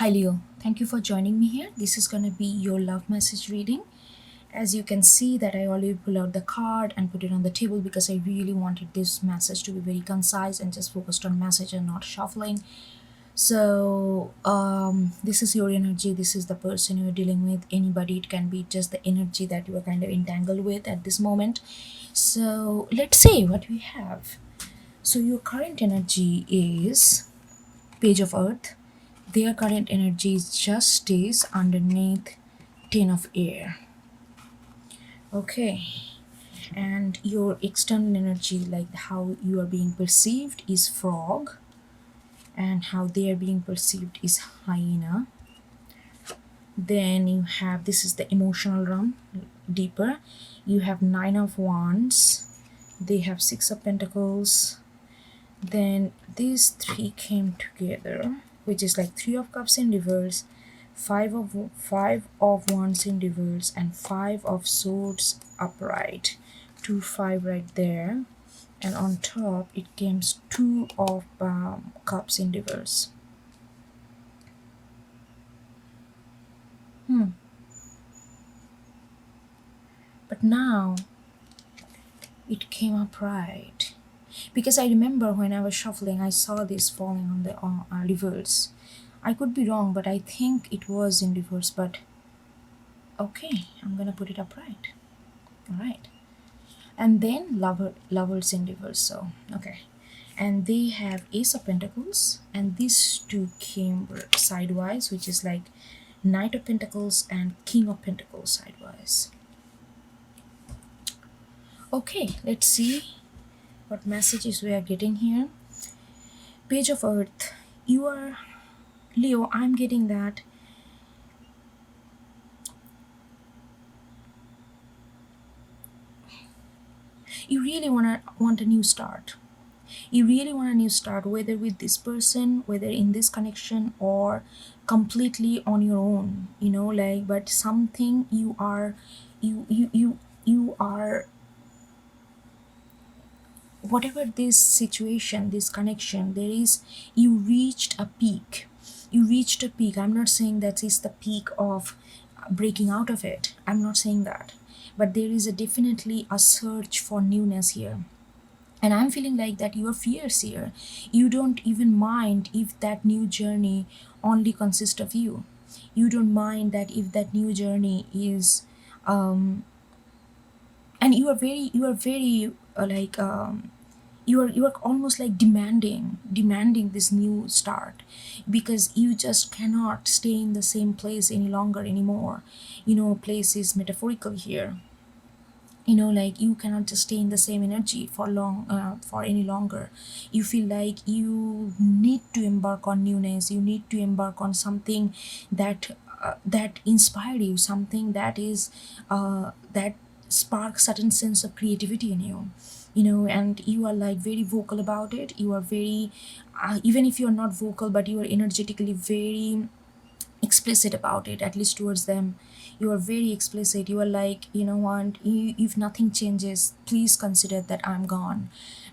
Hi Leo, thank you for joining me here. This is gonna be your love message reading. As you can see that I already pull out the card and put it on the table because I really wanted this message to be very concise and just focused on message and not shuffling. So this is your energy. This is the person you're dealing with. Anybody, it can be just the energy that you are kind of entangled with at this moment. So let's see what we have. So your current energy is Page of Earth. Their current energy just stays underneath Ten of Air. Okay. And your external energy, like how you are being perceived, is Frog. And how they are being perceived is Hyena. Then you have, this is the emotional realm, deeper. You have Nine of Wands. They have Six of Pentacles. Then these three came together, which is like Three of Cups in reverse, five of wands in reverse, and Five of Swords upright. 2 5 right there, and on top it came Two of Cups in reverse. But now it came upright because I remember when I was shuffling, I saw this falling on the reverse. I could be wrong, but I think it was in reverse. But okay, I'm gonna put it upright. All right, and then lovers in reverse. So okay, and they have Ace of Pentacles, and these two came sidewise, which is like Knight of Pentacles and King of Pentacles sidewise. Okay, let's see what messages we are getting here. Page of Earth. You are Leo. I'm getting that you really want a new start. You really want a new start, whether with this person, whether in this connection, or completely on your own, like, but something you are, whatever this situation, this connection, there is, you reached a peak. I'm not saying that is the peak of breaking out of it. I'm not saying that, but there is a definitely a search for newness here. And I'm feeling like that you are fierce here. You don't even mind if that new journey only consists of you. You don't mind that if that new journey is and you are very you are almost like demanding this new start, because you just cannot stay in the same place any longer anymore. Place is metaphorical here. Like, you cannot just stay in the same energy for any longer. You feel like you need to embark on newness. You need to embark on something that inspire you, something that sparks certain sense of creativity in you. And you are like very vocal about it. You are very even if you're not vocal, but you are energetically very explicit about it, at least towards them. You are very explicit. You are like, what, if nothing changes, please consider that I'm gone,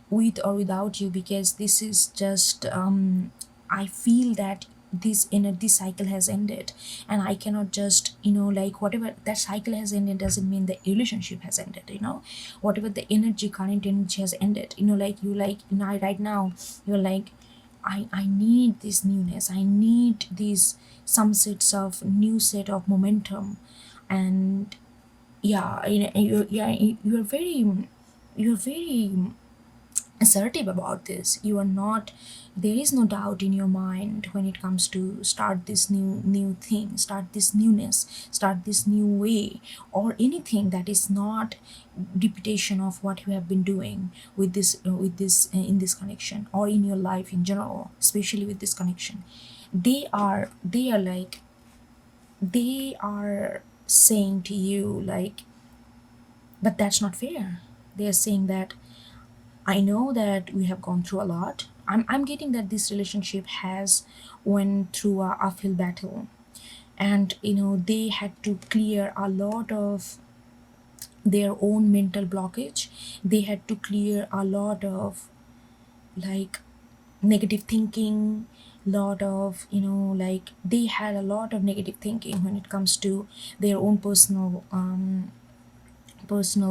with or without you, because this is just I feel that this cycle has ended, and I cannot just, like, whatever that cycle has ended doesn't mean the relationship has ended. Whatever the current energy has ended, like, you like now, right now you're like, I need this newness. I need these some sets of new set of momentum. And yeah, you're very assertive about this. You are not, there is no doubt in your mind when it comes to start this new thing, start this newness, start this new way, or anything that is not repetition of what you have been doing with this in this connection, or in your life in general, especially with this connection. They are like, they are saying to you like, but that's not fair. They are saying that, I know that we have gone through a lot. I'm getting that this relationship has went through a uphill battle, and they had to clear a lot of their own mental blockage. They had to clear a lot of, like, negative thinking, lot of, like they had a lot of negative thinking when it comes to their own personal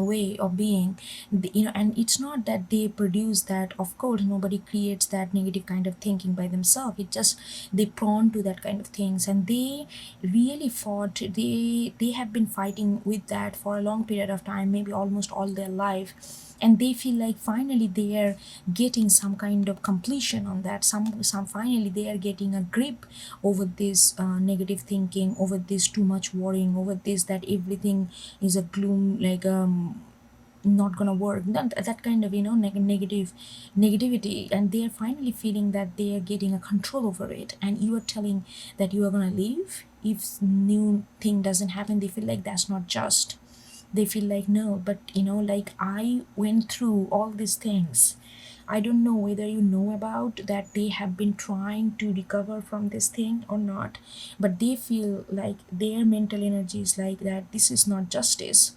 way of being. And it's not that they produce that. Of course nobody creates that negative kind of thinking by themselves. It just they prone to that kind of things, and they really fought. They have been fighting with that for a long period of time, maybe almost all their life, and they feel like finally they are getting some kind of completion on that. Some finally they are getting a grip over this negative thinking, over this too much worrying, over this that everything is a gloom, like not gonna work, that kind of, negativity, and they are finally feeling that they are getting a control over it. And you are telling that you are gonna leave if new thing doesn't happen. They feel like that's not just. They feel like, no, but like I went through all these things. I don't know whether you know about that they have been trying to recover from this thing or not, but they feel like their mental energy is like that this is not justice.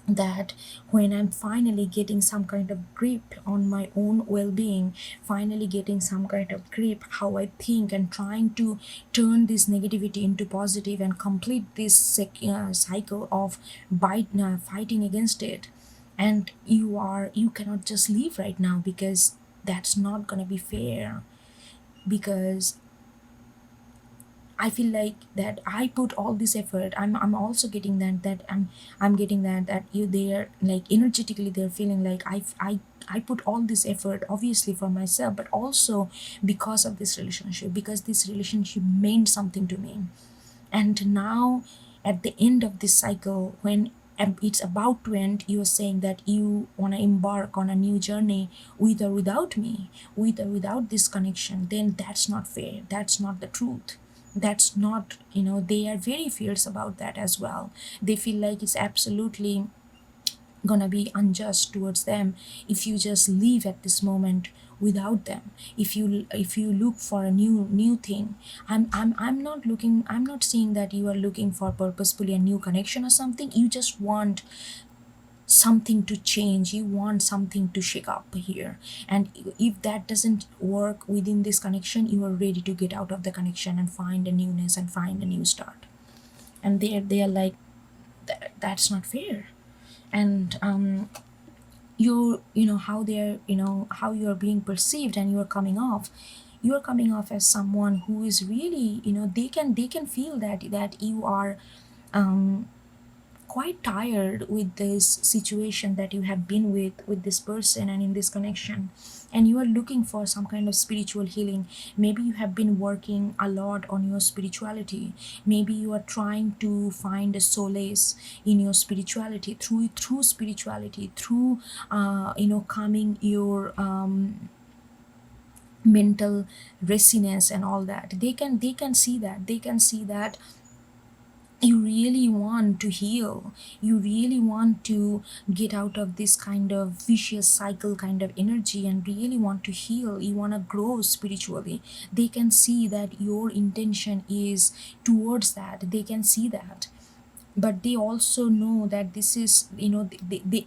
That when I'm finally getting some kind of grip on my own well-being, finally getting some kind of grip how I think, and trying to turn this negativity into positive and complete this cycle of fighting against it. And you cannot just leave right now, because that's not gonna be fair. Because I feel like that I put all this effort. I'm also getting that I'm getting that you they're like energetically they're feeling like I put all this effort obviously for myself, but also because of this relationship, because this relationship meant something to me. And now at the end of this cycle, when it's about to end, you are saying that you want to embark on a new journey with or without me, with or without this connection. Then that's not fair, that's not the truth. That's not, they are very fierce about that as well. They feel like it's absolutely gonna be unjust towards them if you just leave at this moment without them. If you look for a new thing. I'm not saying that you are looking for purposefully a new connection or something. You just want something to change, you want something to shake up here. And if that doesn't work within this connection, you are ready to get out of the connection and find a newness and find a new start. And they are like, that's not fair. And you know how they're, how you're being perceived, and you're coming off as someone who is really, they can feel that you are quite tired with this situation that you have been with this person and in this connection, and you are looking for some kind of spiritual healing. Maybe you have been working a lot on your spirituality. Maybe you are trying to find a solace in your spirituality, through spirituality, through calming your mental raciness and all that. They can see that, you really want to heal. You really want to get out of this kind of vicious cycle kind of energy, and really want to heal. You want to grow spiritually. They can see that your intention is towards that. They can see that. But they also know that this is, they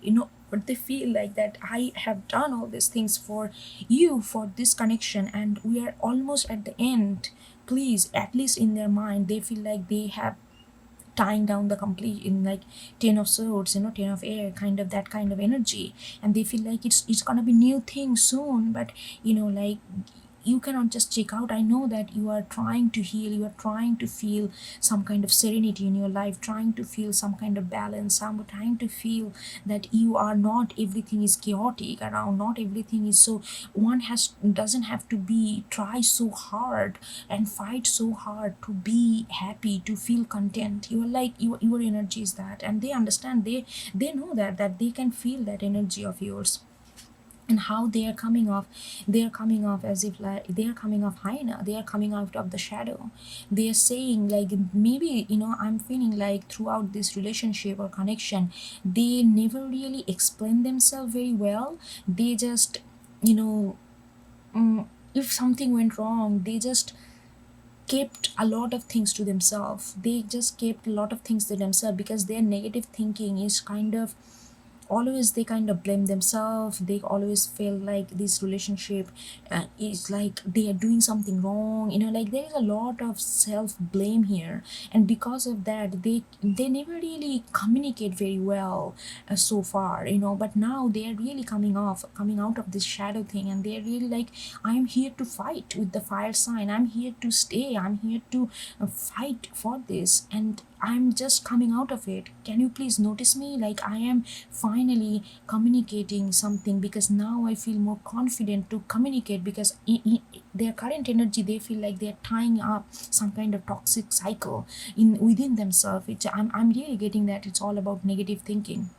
but they feel like that I have done all these things for you, for this connection, and we are almost at the end. Please, at least in their mind, they feel like they have tying down the complete in like 10 of swords, 10 of air, kind of that kind of energy. And they feel like it's gonna be new thing soon, but like you cannot just check out. I know that you are trying to heal, you are trying to feel some kind of serenity in your life, trying to feel some kind of balance, some trying to feel that you are not everything is chaotic around, not everything is so. One has doesn't have to be try so hard and fight so hard to be happy, to feel content. You are like your energy is that, and they understand. They know that they can feel that energy of yours. And how they are coming off as if like they are coming off hyena, they are coming out of the shadow. They are saying like, maybe I'm feeling like throughout this relationship or connection, they never really explain themselves very well. They just, you know if something went wrong, they just kept a lot of things to themselves. They just kept a lot of things to themselves because their negative thinking is kind of always they kind of blame themselves. They always feel like this relationship is like they are doing something wrong, like there is a lot of self blame here. And because of that, they never really communicate very well so far, but now they are really coming out of this shadow thing, and they are really like, I am here to fight with the fire sign, I'm here to stay, I'm here to fight for this, and I'm just coming out of it. Can you please notice me? Like, I am finally communicating something, because now I feel more confident to communicate, because their current energy, they feel like they're tying up some kind of toxic cycle in within themselves, which I'm really getting that it's all about negative thinking.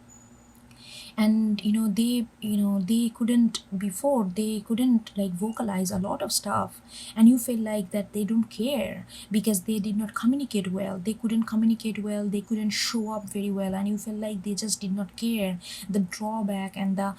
And they couldn't before, they couldn't like vocalize a lot of stuff, and you feel like that they don't care because they did not communicate well, they couldn't communicate well, they couldn't show up very well, and you feel like they just did not care the drawback and the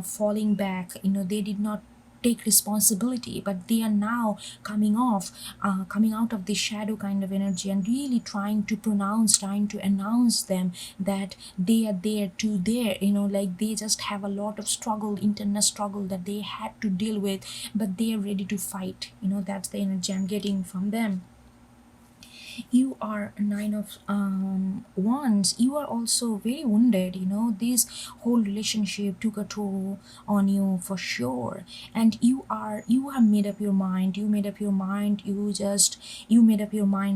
falling back, they did not take responsibility. But they are now coming out of this shadow kind of energy, and really trying to announce them that they are there to there, like they just have a lot of struggle, internal struggle that they had to deal with, but they are ready to fight. That's the energy I'm getting from them. You are nine of wands. You are also very wounded. This whole relationship took a toll on you for sure, and you have made up your mind. You made up your mind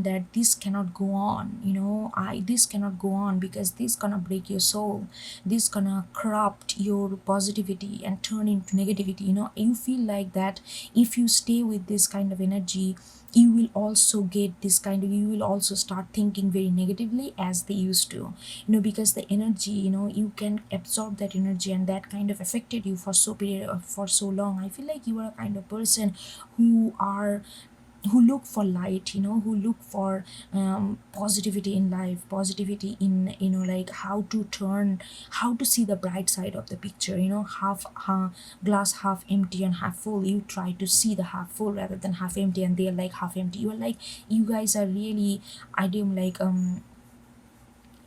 that this cannot go on. I this cannot go on, because this gonna break your soul, this gonna corrupt your positivity and turn into negativity. You feel like that if you stay with this kind of energy, you will also get this kind of, you will also start thinking very negatively as they used to, because the energy, you can absorb that energy, and that kind of affected you for for so long. I feel like you are a kind of person who are who look for light, who look for positivity in life, positivity in, like how to see the bright side of the picture, glass half empty and half full. You try to see the half full rather than half empty, and they're like half empty. You're like, you guys are really, I do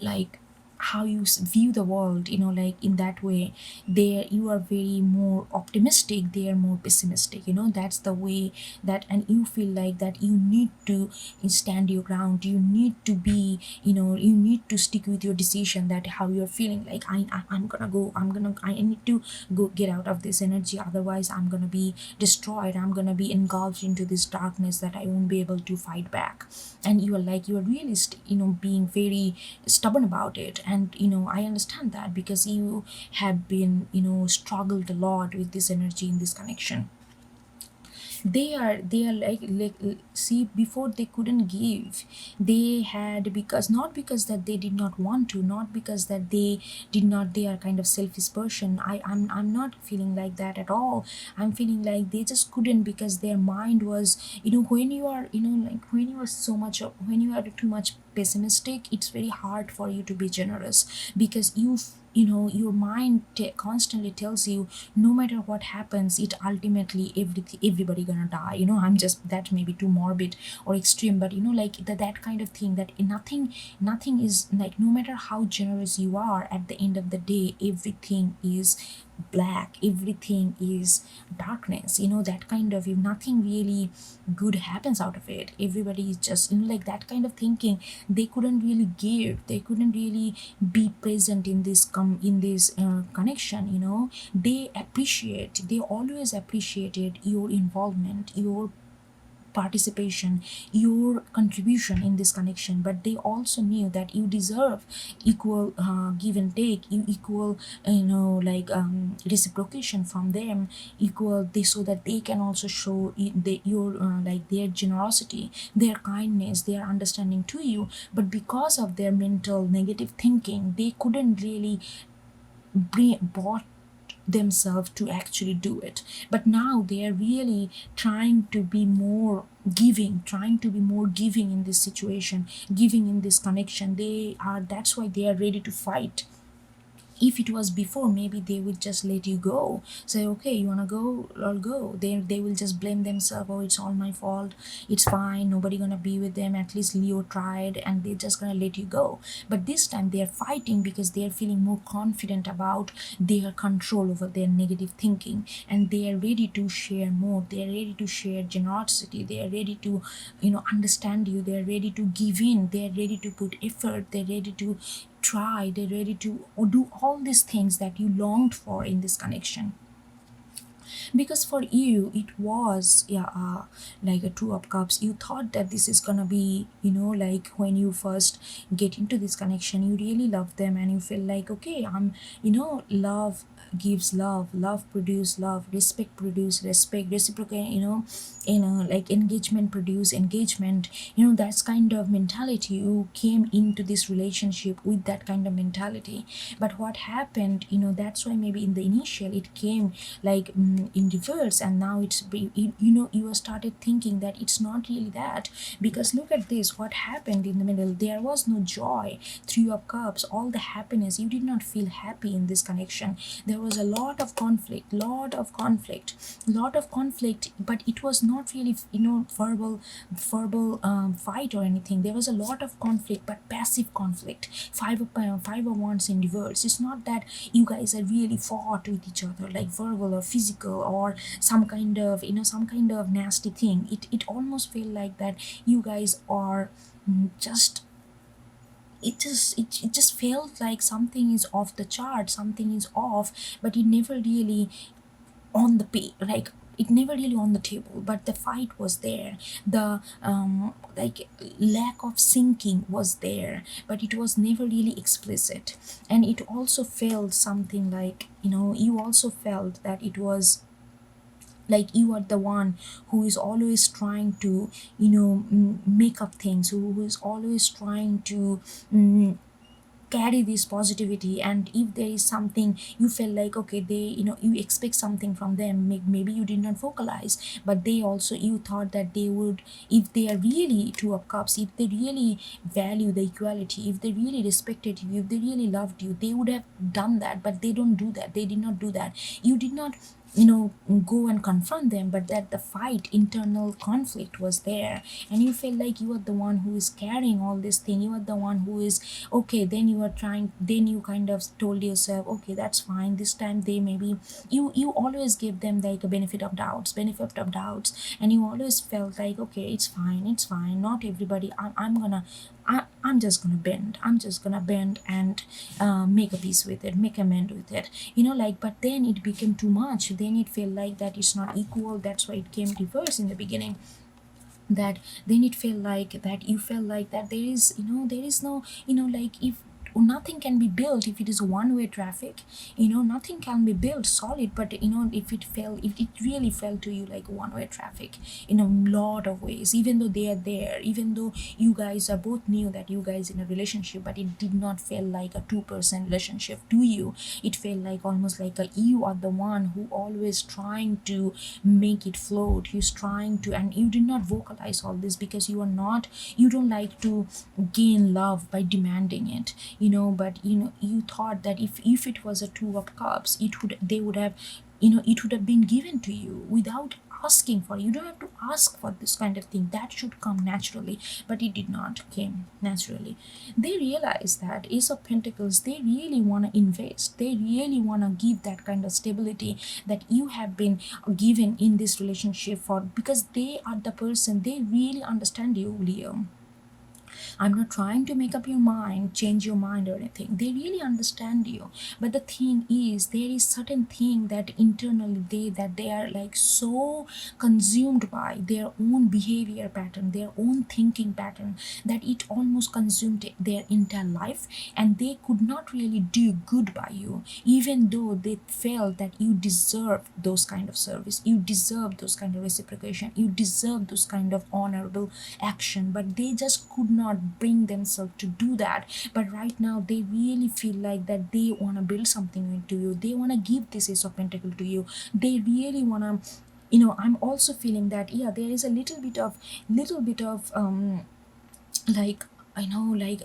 like how you view the world, like in that way. There you are very more optimistic, they are more pessimistic, that's the way that. And you feel like that you need to stand your ground, you need to be, you need to stick with your decision, that how you're feeling like, I'm gonna go, I need to go get out of this energy, otherwise I'm gonna be destroyed, I'm gonna be engulfed into this darkness that I won't be able to fight back. And you are like, you are really being very stubborn about it. And I understand that, because you have been, struggled a lot with this energy in this connection. They are like, see, before they couldn't give, they had, because not because that they did not want to, not because that they did not, they are kind of selfish person. I'm not feeling like that at all. I'm feeling like they just couldn't, because their mind was, when you are, like when you are so much when you are too much pessimistic, it's very hard for you to be generous, because your mind constantly tells you, no matter what happens, it ultimately everybody gonna die. I'm just, that may be too morbid or extreme, but like that kind of thing, that nothing is like, no matter how generous you are, at the end of the day, everything is black, everything is darkness, that kind of, if nothing really good happens out of it, everybody is just, like that kind of thinking. They couldn't really give, they couldn't really be present in this connection. They always appreciated your involvement, your participation, your contribution in this connection, but they also knew that you deserve equal give and take, equal, like reciprocation from them, equal, they, so that they can also show your like their generosity, their kindness, their understanding to you. But because of their mental negative thinking, they couldn't really brought themselves to actually do it. But now they are really trying to be more giving, trying to be more giving in this situation, giving in this connection. They are, that's why they are ready to fight. If it was before, maybe they would just let you go, say okay, you want to go, I'll go. They will just blame themselves, oh, it's all my fault, it's fine, nobody gonna be with them, at least Leo tried, and they're just gonna let you go. But this time they're fighting because they're feeling more confident about their control over their negative thinking, and they are ready to share more, they are ready to share generosity, they are ready to understand you, they are ready to give in, they are ready to put effort, they're ready to try, they're ready to do all these things that you longed for in this connection. Because for you it was, yeah, like a two of cups, you thought that this is gonna be, like when you first get into this connection, you really love them and you feel like, okay, I'm, love gives love, love produce love, respect produce respect, reciprocate, like engagement produce engagement, that's kind of mentality. You came into this relationship with that kind of mentality. But what happened, that's why maybe in the initial it came like in reverse, and now you started thinking that it's not really that. Because look at this, what happened in the middle, there was no joy. Three of cups, all the happiness, you did not feel happy in this connection. There was a lot of conflict, lot of conflict, but it was not really, verbal fight or anything. There was a lot of conflict, but passive conflict. Five of wands in reverse. It's not that you guys are really fought with each other, like verbal or physical or some kind of, nasty thing. It almost feel like that you guys are just, it just felt like something is off the chart, something is off, but it never really on the like it never really on the table. But the fight was there, the like lack of syncing was there, but it was never really explicit. And it also felt something like, you also felt that it was like you are the one who is always trying to, make up things, who is always trying to carry this positivity. And if there is something you feel like, okay, they, you expect something from them, maybe you did not vocalize, but they also, you thought that they would, if they are really two of cups, if they really value the equality, if they really respected you, if they really loved you, they would have done that. But they don't do that, they did not do that. You did not, go and confront them, but that the fight, internal conflict was there. And you feel like you are the one who is carrying all this thing, you are the one who is, okay, then you are trying, then you kind of told yourself, okay, that's fine, this time they maybe, you always give them like a benefit of doubts, and you always felt like, okay, it's fine, not everybody, I'm just gonna bend. I'm just gonna bend and make a peace with it, make amend with it. Like, but then it became too much. Then it felt like that it's not equal. That's why it came reverse in the beginning. That then it felt like that you felt like that there is, there is no, like if nothing can be built if it is one-way traffic, nothing can be built solid. But if it really fell to you like one-way traffic in a lot of ways, even though they are there, even though you guys are both knew that you guys in a relationship, but it did not feel like a two-person relationship to you. It felt like almost like you are the one who always trying to make it float, who's trying to, and you did not vocalize all this because you are not, you don't like to gain love by demanding it, but you thought that if it was a two of cups, it would, they would have, it would have been given to you without asking for it. You don't have to ask for this kind of thing, that should come naturally. But it did not came naturally. They realized that Ace of Pentacles, they really want to invest, they really want to give that kind of stability that you have been given in this relationship for, because they are the person, they really understand you, Leo. I'm not trying to make up your mind, change your mind or anything. They really understand you. But the thing is, there is certain thing that internally they are like so consumed by their own behavior pattern, their own thinking pattern, that it almost consumed their entire life, and they could not really do good by you, even though they felt that you deserve those kind of service, you deserve those kind of reciprocation, you deserve those kind of honorable action, but they just could not bring themselves to do that. But right now they really feel like that they want to build something into you, they want to give this Ace of Pentacle to you, they really want to, I'm also feeling that, yeah, there is a little bit of like I know, like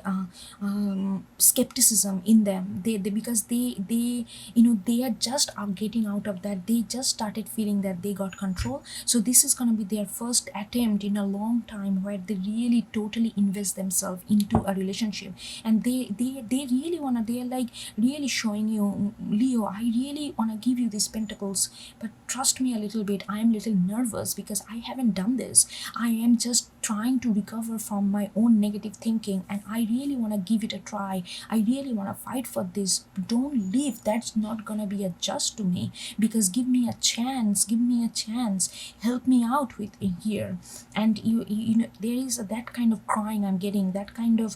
skepticism in them. They because they they are just are getting out of that. They just started feeling that they got control. So this is gonna be their first attempt in a long time where they really totally invest themselves into a relationship, and they really wanna. They're like really showing you, Leo, I really wanna give you these pentacles, but trust me a little bit. I am a little nervous because I haven't done this. I am just trying to recover from my own negative thinking, and I really want to give it a try. I really want to fight for this. Don't leave. That's not gonna be a just to me, because give me a chance. Give me a chance. Help me out with it here. And you know, there is that kind of crying I'm getting, that kind of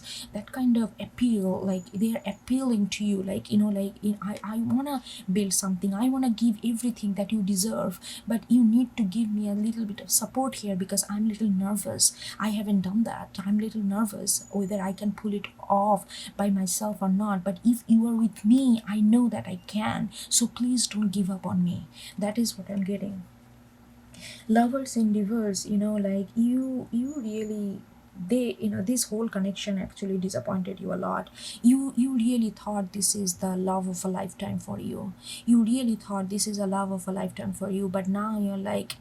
appeal, like they're appealing to you, like like I want to build something. I want to give everything that you deserve, but you need to give me a little bit of support here because I'm a little nervous. I haven't done that. I'm a little nervous whether I can pull it off by myself or not. But if you are with me, I know that I can. So please don't give up on me. That is what I'm getting. Lovers in reverse, like you really, they, this whole connection actually disappointed you a lot. You really thought this is the love of a lifetime for you. You really thought this is a love of a lifetime for you, but now you're like,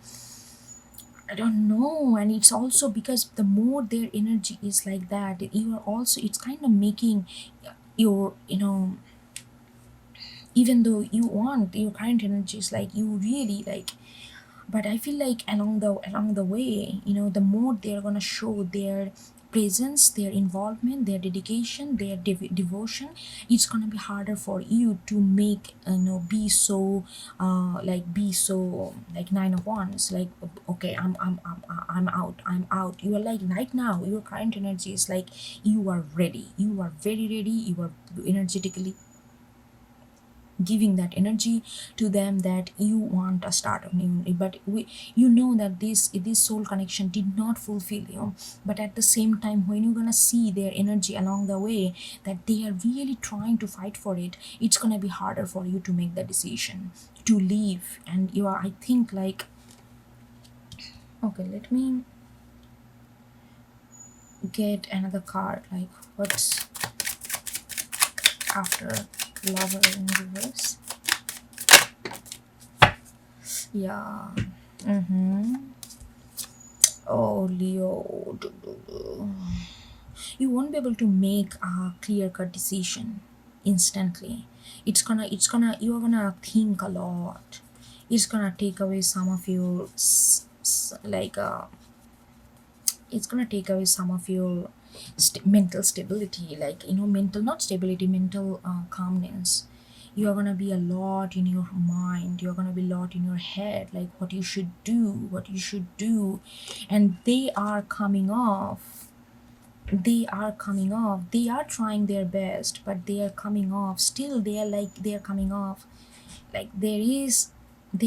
I don't know. And it's also because the more their energy is like that, you are also, it's kind of making your, even though you want your current energy is like, you really like, but I feel like along the way, the more they're gonna show their presence, their involvement, their dedication, their devotion, it's gonna be harder for you to make, be so be so like nine of wands, like, okay, I'm out, I'm out. You are like, right now your current energy is like, you are ready, you are very ready, you are energetically giving that energy to them, that you want a start of new, but that this soul connection did not fulfill you. But at the same time, when you're gonna see their energy along the way, that they are really trying to fight for it, it's gonna be harder for you to make the decision to leave. And you are, I think, like, okay, let me get another card, like what's after lover in reverse. Yeah. Mm-hmm. Oh, Leo. You won't be able to make a clear cut decision instantly. You're gonna think a lot. It's gonna take away some of your, it's gonna take away some of your mental stability, like, mental, not stability, mental calmness. You're gonna be a lot in your mind, you're gonna be a lot in your head, like what you should do, what you should do. And they are coming off, they are trying their best, but they are coming off still. They are like, they are coming off, like they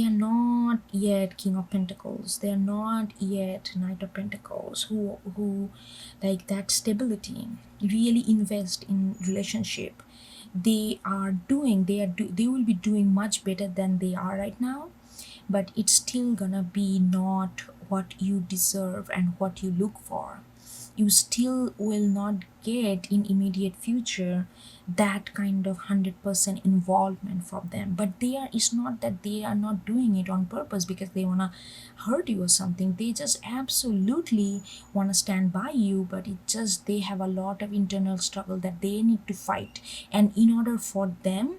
are not yet King of Pentacles, they are not yet Knight of Pentacles, who like that stability, really invest in relationship. They will be doing much better than they are right now, but it's still gonna be not what you deserve and what you look for. You still will not get in immediate future that kind of 100% involvement from them. But they are, it's not that they are not doing it on purpose because they want to hurt you or something. They just absolutely want to stand by you, but it just, they have a lot of internal struggle that they need to fight. And in order for them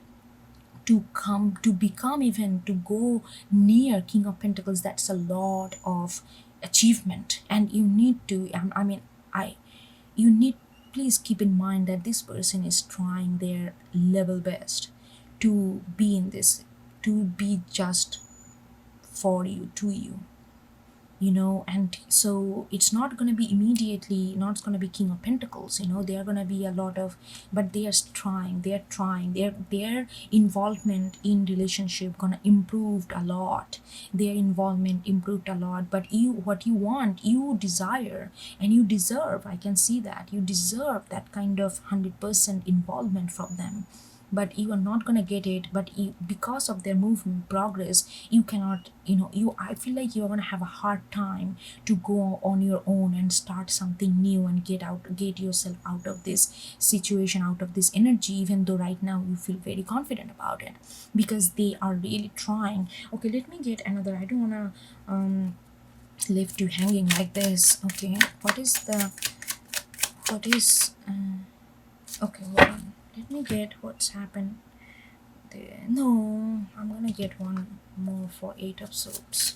to come to become, even to go near King of Pentacles, that's a lot of achievement. And you need to, I mean, you need, please keep in mind that this person is trying their level best to be in this, to be just for you, to you, and so it's not going to be immediately, not going to be King of Pentacles, they are going to be a lot of, but they are trying, their involvement in relationship gonna improved a lot, their involvement improved a lot. But you, what you want, you desire, and you deserve, I can see that you deserve that kind of 100% involvement from them. but you are not going to get it. But because of their movement progress, you cannot, I feel like you're going to have a hard time to go on your own and start something new and get yourself out of this situation, out of this energy, even though right now you feel very confident about it, because they are really trying. Okay, let me get another. I don't want to leave you hanging like this. Okay, what is okay, hold on, let me get what's happened there. No, I'm gonna get one more for 8 of Swords.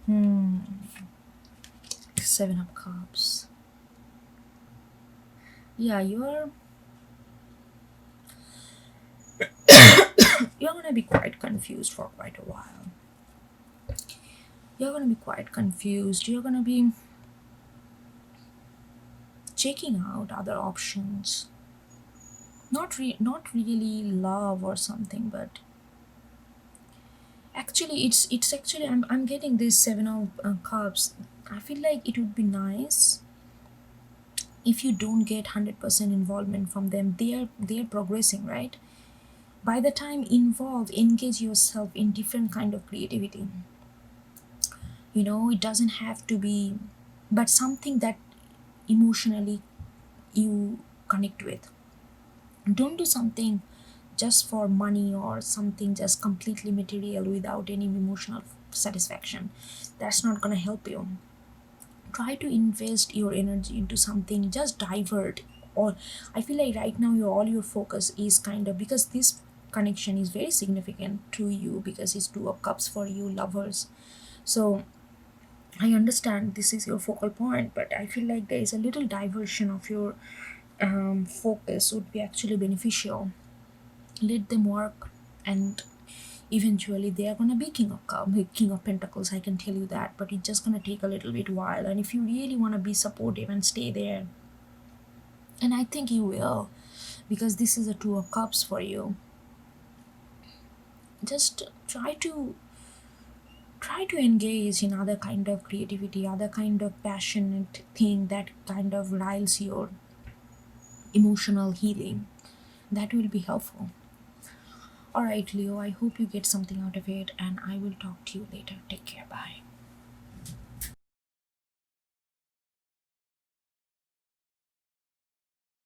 Hmm, 7 of Cups. Yeah, you're gonna be quite confused for quite a while. You're gonna be quite confused. You're gonna be checking out other options. Not really love or something, but actually it's actually I'm getting this 7 of Cups. I feel like it would be nice if you don't get 100% involvement from them. They're progressing, right? By the time involved, engage yourself in different kind of creativity. It doesn't have to be, but something that emotionally you connect with. Don't do something just for money or something just completely material without any emotional satisfaction. That's not going to help you. Try to invest your energy into something, just divert. Or I feel like right now all your focus is kind of, because this connection is very significant to you, because it's 2 of Cups for you lovers. So I understand this is your focal point, but I feel like there is a little diversion of your focus would be actually beneficial. Let them work, and eventually they are gonna be king of pentacles, I can tell you that, but it's just gonna take a little bit while. And if you really want to be supportive and stay there, and I think you will, because this is a 2 of Cups for you, just try to engage in other kind of creativity, other kind of passionate thing that kind of riles your emotional healing. That will be helpful. All right, Leo, I hope you get something out of it, and I will talk to you later. Take care. Bye.